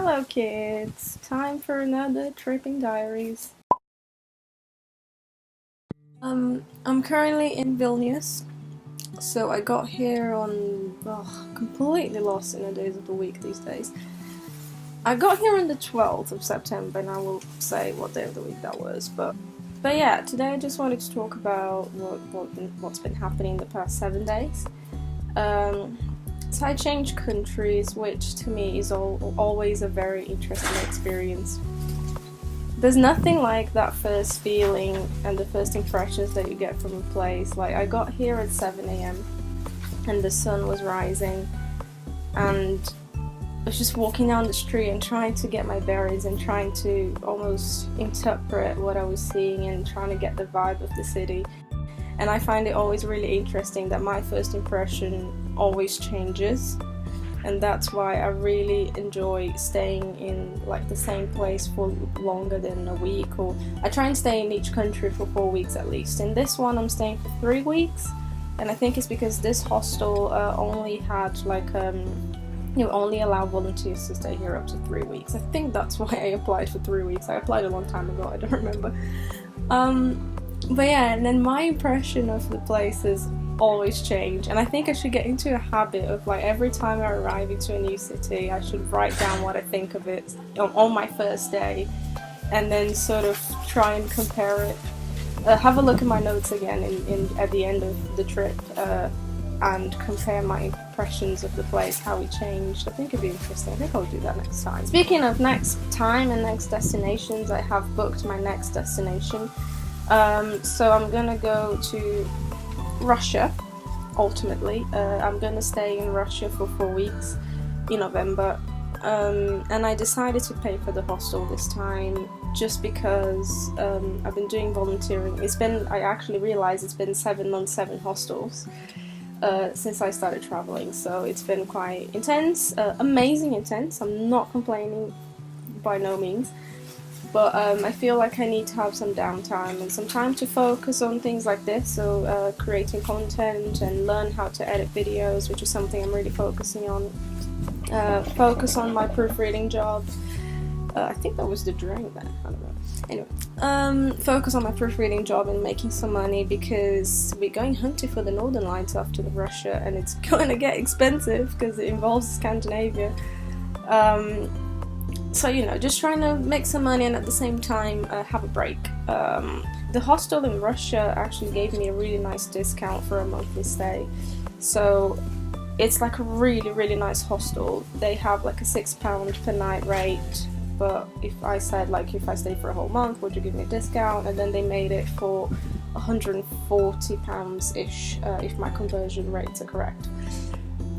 Hello kids! Time for another Trippin Diaries. I'm currently in Vilnius, so I got here on, completely lost in the days of the week these days. I got here on the 12th of September, and I will say what day of the week that was, but yeah, today I just wanted to talk about what's been happening the past 7 days. So I changed countries, which to me is always a very interesting experience. There's nothing like that first feeling and the first impressions that you get from a place. Like, I got here at 7 AM and the sun was rising, and I was just walking down the street and trying to get my bearings and trying to almost interpret what I was seeing and trying to get the vibe of the city. And I find it always really interesting that my first impression always changes, and that's why I really enjoy staying in like the same place for longer than a week, or I try and stay in each country for 4 weeks at least. In this one I'm staying for 3 weeks, and I think it's because this hostel only had like you only allow volunteers to stay here up to 3 weeks. I think that's why I applied for 3 weeks. I applied a long time ago, I don't remember. But yeah, and then my impression of the place has always changed, and I think I should get into a habit of like every time I arrive into a new city I should write down what I think of it on my first day, and then sort of try and compare it, have a look at my notes again at the end of the trip, and compare my impressions of the place, how it changed. I think it'd be interesting. I think I'll do that next time. Speaking of next time and next destinations, I have booked my next destination. So I'm gonna go to Russia, ultimately. I'm gonna stay in Russia for 4 weeks in November, and I decided to pay for the hostel this time just because I've been doing volunteering. I actually realized it's been 7 months, 7 hostels since I started traveling, so it's been quite intense, amazing intense. I'm not complaining by no means. But I feel like I need to have some downtime and some time to focus on things like this, so creating content and learn how to edit videos, which is something I'm really focusing on. Focus on my proofreading job. I think that was the drink there, I don't know. Anyway, focus on my proofreading job and making some money, because we're going hunting for the Northern Lights after Russia, and it's going to get expensive because it involves Scandinavia. So, you know, just trying to make some money and at the same time have a break. The hostel in Russia actually gave me a really nice discount for a monthly stay. So it's like a really, really nice hostel. They have like a £6 per night rate, but if I said like, if I stayed for a whole month, would you give me a discount? And then they made it for £140-ish if my conversion rates are correct.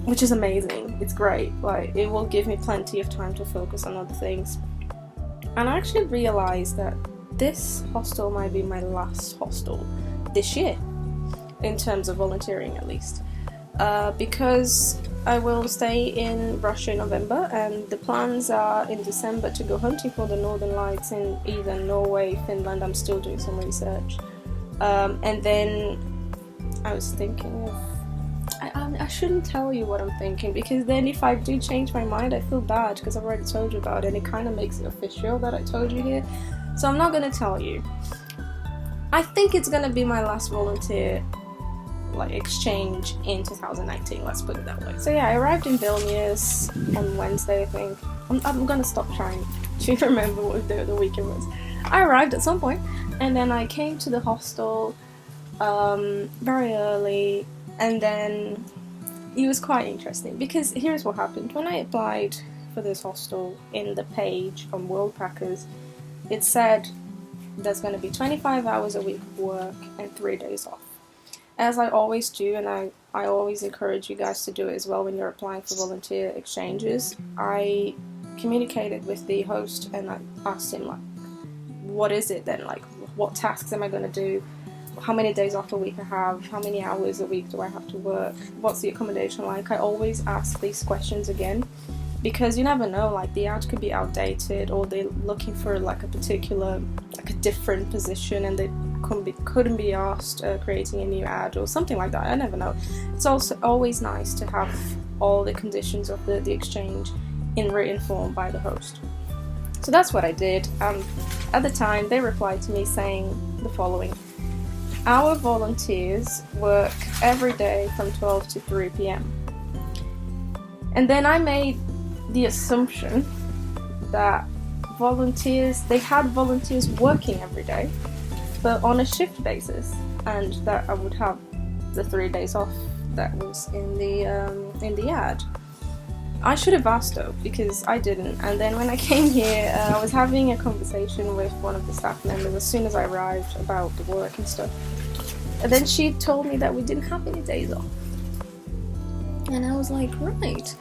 Which is amazing. It's great. Like, it will give me plenty of time to focus on other things. And I actually realized that this hostel might be my last hostel this year, in terms of volunteering at least, because I will stay in Russia in November, and the plans are in December to go hunting for the Northern Lights in either Norway, Finland. I'm still doing some research, and then I was thinking of, I shouldn't tell you what I'm thinking, because then if I do change my mind I feel bad, because I've already told you about it and it kind of makes it official that I told you here, so I'm not going to tell you. I think it's going to be my last volunteer like exchange in 2019, let's put it that way. So yeah, I arrived in Vilnius on Wednesday, I think. I'm going to stop trying to remember what day of the week it was. I arrived at some point, and then I came to the hostel very early. And then it was quite interesting, because here's what happened. When I applied for this hostel, in the page on Worldpackers, it said there's going to be 25 hours a week of work and 3 days off. As I always do, and I always encourage you guys to do it as well when you're applying for volunteer exchanges, I communicated with the host and I asked him, like, what is it then? Like, what tasks am I going to do? How many days off a week I have, how many hours a week do I have to work, what's the accommodation like? I always ask these questions again, because you never know, like the ad could be outdated, or they're looking for like a particular, like a different position, and they couldn't be asked creating a new ad or something like that. I never know. It's also always nice to have all the conditions of the exchange in written form by the host. So that's what I did, and at the time they replied to me saying the following: our volunteers work every day from 12 to 3 p.m. And then I made the assumption that they had volunteers working every day, but on a shift basis, and that I would have the 3 days off that was in the ad. I should have asked though, because I didn't. And then when I came here, I was having a conversation with one of the staff members as soon as I arrived about the work and stuff. And then she told me that we didn't have any days off. And I was like, right.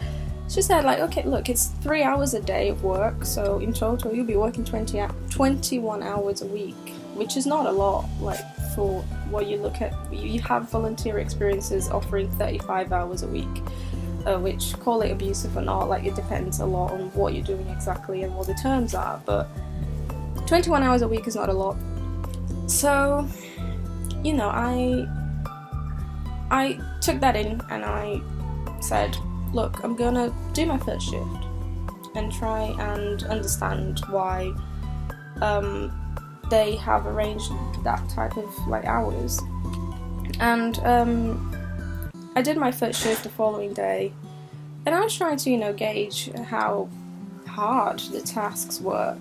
She said, like, okay, look, it's 3 hours a day of work, so in total you'll be working 21 hours a week, which is not a lot, like, for what you look at. You have volunteer experiences offering 35 hours a week, which, call it abusive or not, like, it depends a lot on what you're doing exactly and what the terms are, but 21 hours a week is not a lot. So, you know, I took that in and I said, look, I'm gonna do my first shift and try and understand why they have arranged that type of like hours. And I did my first shift the following day, and I was trying to, you know, gauge how hard the tasks were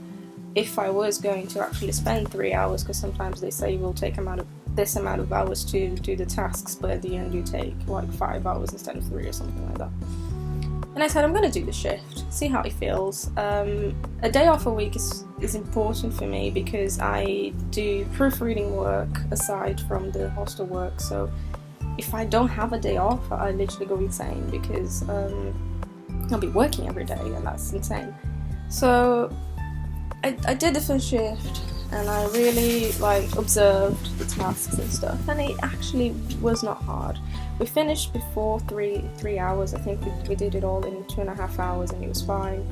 if I was going to actually spend 3 hours, because sometimes they say you will take this amount of hours to do the tasks, but at the end you take like 5 hours instead of 3 or something like that. And I said, I'm going to do the shift, see how it feels. A day off a week is important for me because I do proofreading work aside from the hostel work, so if I don't have a day off, I literally go insane because I'll be working every day, and that's insane. So I did the first shift, and I really like observed the tasks and stuff, and it actually was not hard. We finished before 3 hours. I think we did it all in 2.5 hours, and it was fine.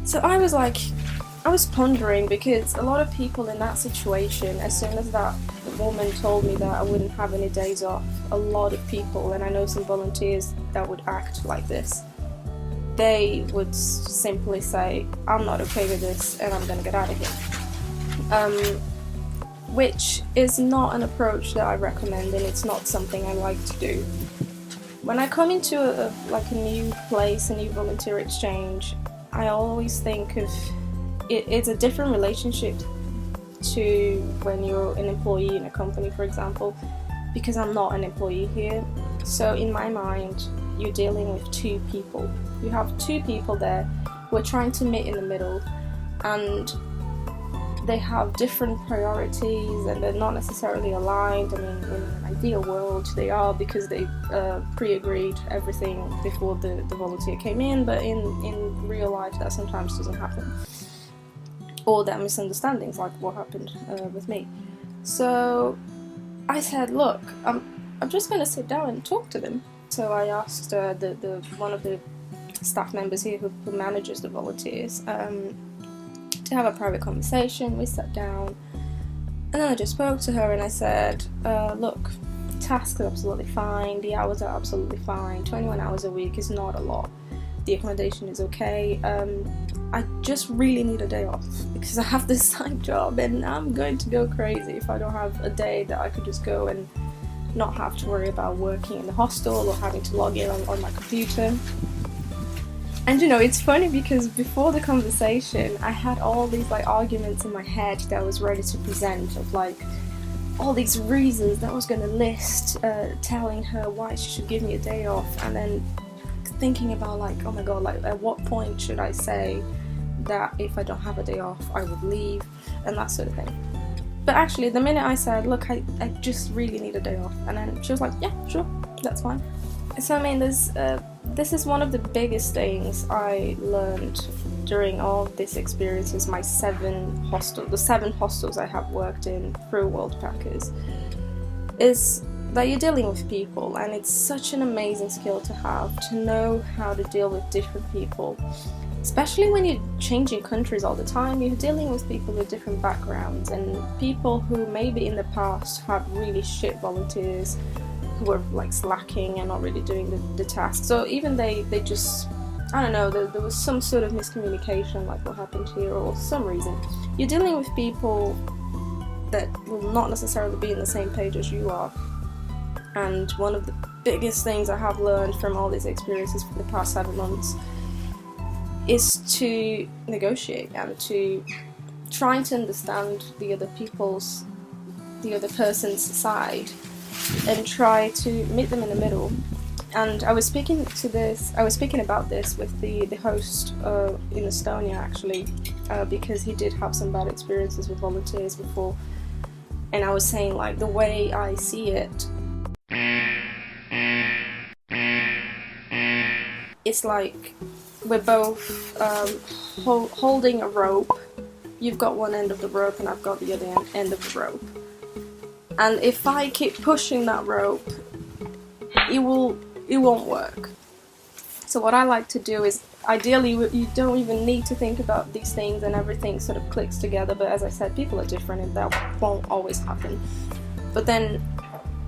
So I was pondering, because a lot of people in that situation, as soon as that woman told me that I wouldn't have any days off, a lot of people, and I know some volunteers that would act like this, they would simply say, I'm not okay with this and I'm gonna get out of here. Which is not an approach that I recommend, and it's not something I like to do. When I come into a new place, a new volunteer exchange, I always think of it's a different relationship to when you're an employee in a company, for example, because I'm not an employee here. So in my mind, you're dealing with two people. You have two people there who are trying to meet in the middle, and they have different priorities and they're not necessarily aligned. I mean, in an ideal world they are, because they pre-agreed everything before the volunteer came in, but in real life that sometimes doesn't happen. Or there are misunderstandings, like what happened with me. So I said, look, I'm just going to sit down and talk to them. So I asked the one of the staff members here who manages the volunteers to have a private conversation. We sat down, and then I just spoke to her and I said, look, the tasks are absolutely fine, the hours are absolutely fine, 21 hours a week is not a lot, the accommodation is okay, I just really need a day off because I have this side job and I'm going to go crazy if I don't have a day that I could just go and not have to worry about working in the hostel or having to log in on my computer. And you know, it's funny because before the conversation I had all these like arguments in my head that I was ready to present, of like all these reasons that I was going to list, telling her why she should give me a day off, and then thinking about like, oh my god, like at what point should I say that if I don't have a day off I would leave, and that sort of thing. But actually the minute I said, look, I just really need a day off, and then she was like, yeah, sure, that's fine. So I mean, this is one of the biggest things I learned during all of these experiences, the 7 hostels I have worked in through Worldpackers, is that you're dealing with people, and it's such an amazing skill to have, to know how to deal with different people. Especially when you're changing countries all the time, you're dealing with people with different backgrounds, and people who maybe in the past have really shit volunteers who were like slacking and not really doing the task. So even they just I don't know, there was some sort of miscommunication, like what happened here, or some reason. You're dealing with people that will not necessarily be in the same page as you are. And one of the biggest things I have learned from all these experiences for the past 7 months is to negotiate and to try to understand the other person's side and try to meet them in the middle. And I was speaking about this with the host in Estonia, actually, because he did have some bad experiences with volunteers before. And I was saying, like, the way I see it, it's like we're both holding a rope. You've got one end of the rope and I've got the other end of the rope. And if I keep pushing that rope, it won't work. So what I like to do is, ideally, you don't even need to think about these things and everything sort of clicks together, but as I said, people are different and that won't always happen. But then,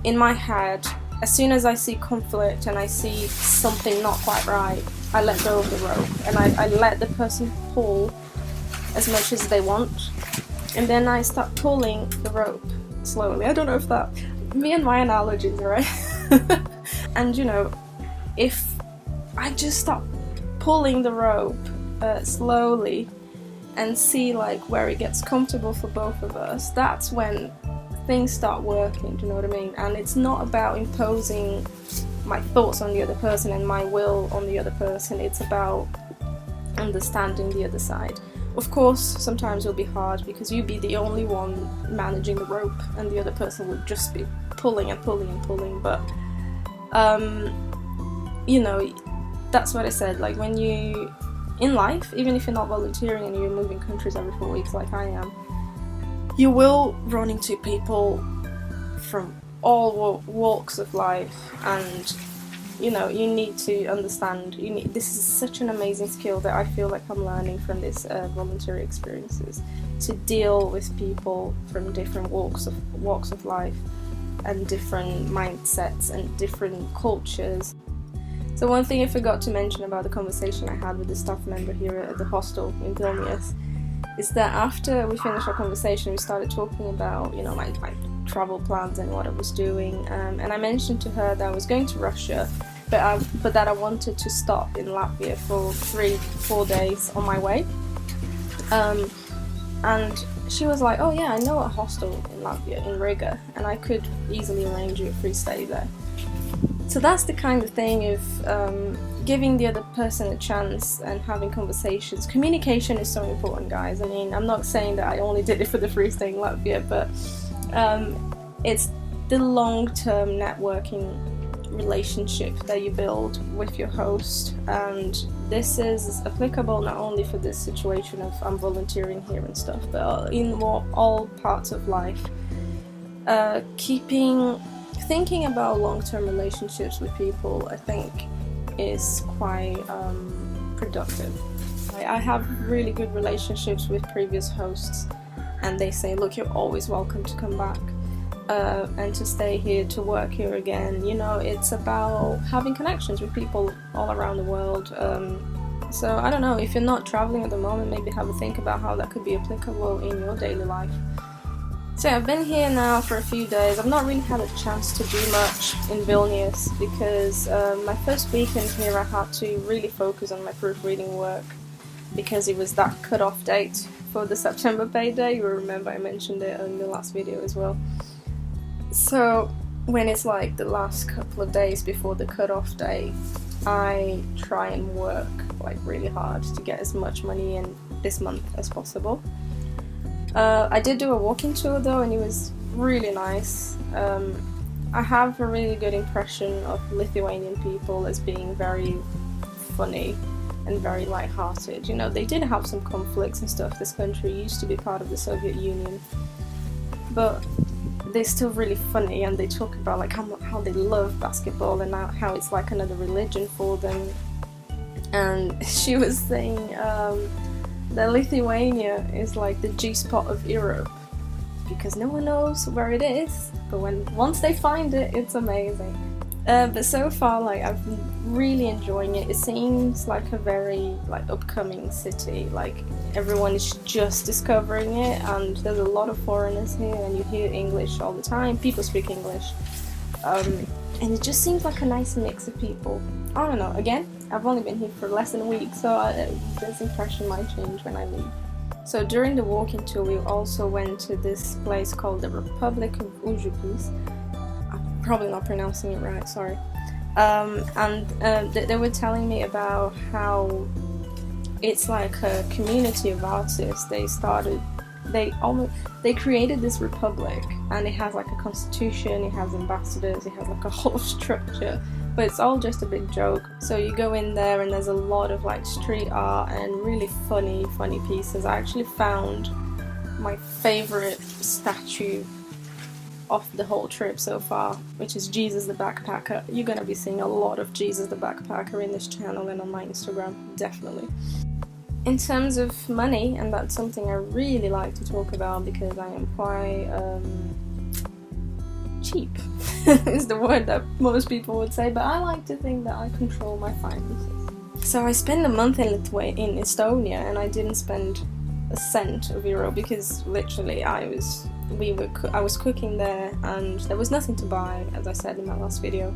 in my head, as soon as I see conflict and I see something not quite right, I let go of the rope and I let the person pull as much as they want, and then I start pulling the rope slowly. I don't know if that... me and my analogies, right? And you know, if I just stop pulling the rope slowly and see like where it gets comfortable for both of us, that's when things start working, do you know what I mean? And it's not about imposing my thoughts on the other person and my will on the other person, it's about understanding the other side. Of course, sometimes it'll be hard because you'll be the only one managing the rope and the other person will just be pulling and pulling and pulling, but you know, that's what I said, like when you, in life, even if you're not volunteering and you're moving countries every 4 weeks like I am, you will run into people from all walks of life, and you know, you need to understand, this is such an amazing skill that I feel like I'm learning from this voluntary experiences, to deal with people from different walks of life and different mindsets and different cultures. So one thing I forgot to mention about the conversation I had with the staff member here at the hostel in Vilnius is that after we finished our conversation, we started talking about, you know, my travel plans and what I was doing, and I mentioned to her that I was going to Russia, but that I wanted to stop in Latvia for 3-4 days on my way, and she was like, oh yeah, I know a hostel in Latvia, in Riga, and I could easily arrange you a free stay there. So that's the kind of thing of giving the other person a chance and having conversations. Communication is so important, guys. I mean, I'm not saying that I only did it for the free stay in Latvia, but it's the long-term networking relationship that you build with your host, and this is applicable not only for this situation of I'm volunteering here and stuff, but in all parts of life. Thinking about long-term relationships with people, I think, is quite productive. I have really good relationships with previous hosts, and they say, look, you're always welcome to come back and to stay here, to work here again. You know, it's about having connections with people all around the world. So I don't know, if you're not traveling at the moment, maybe have a think about how that could be applicable in your daily life. So I've been here now for a few days. I've not really had a chance to do much in Vilnius because my first weekend here I had to really focus on my proofreading work because it was that cut-off date for the September payday. You remember I mentioned it in the last video as well. So when it's like the last couple of days before the cut-off day, I try and work like really hard to get as much money in this month as possible. I did do a walking tour though, and it was really nice. I have a really good impression of Lithuanian people as being very funny and very light-hearted. You know, they did have some conflicts and stuff. This country used to be part of the Soviet Union, but they're still really funny, and they talk about like how they love basketball and how it's like another religion for them. And she was saying that Lithuania is like the G-spot of Europe because no one knows where it is, but once they find it, it's amazing. But so far, like, I've been really enjoying it. It seems like a very like upcoming city. Like, everyone is just discovering it, and there's a lot of foreigners here, and you hear English all the time. People speak English, and it just seems like a nice mix of people. I don't know. Again, I've only been here for less than a week, so this impression might change when I leave. So during the walking tour, we also went to this place called the Republic of Ujupis. I'm probably not pronouncing it right, sorry. They were telling me about how it's like a community of artists. They created this republic, and it has like a constitution, it has ambassadors, it has like a whole structure, but it's all just a big joke. So you go in there and there's a lot of like street art and really funny pieces. I actually found my favorite statue of the whole trip so far, which is Jesus the Backpacker. You're gonna be seeing a lot of Jesus the Backpacker in this channel and on my Instagram, definitely. In terms of money, and that's something I really like to talk about because I am quite cheap is the word that most people would say, but I like to think that I control my finances. So I spent a month in Estonia, and I didn't spend a cent of euro because literally I was cooking there and there was nothing to buy, as I said in my last video.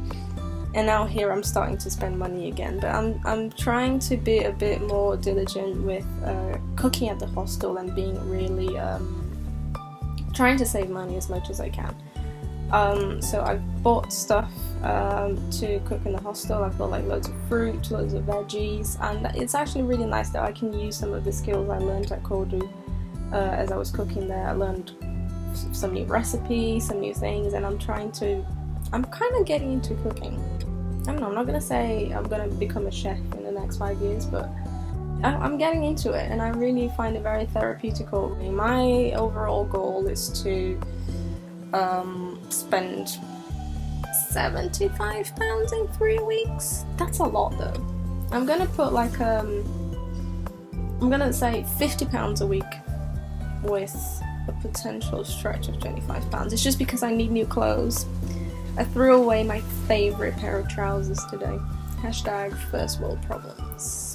And now here I'm starting to spend money again, but I'm trying to be a bit more diligent with cooking at the hostel and being really trying to save money as much as I can. So I've bought stuff to cook in the hostel. I've got like loads of fruit, loads of veggies, and it's actually really nice that I can use some of the skills I learned at Kodu as I was cooking there. I learned some new recipes, some new things, and I'm kind of getting into cooking. I don't know, I'm not going to say I'm going to become a chef in the next 5 years, but I'm getting into it and I really find it very therapeutical. My overall goal is to spend £75 in 3 weeks. That's a lot though. I'm going to put like, I'm going to say £50 a week with a potential stretch of £25. It's just because I need new clothes. I threw away my favourite pair of trousers today. # first world problems.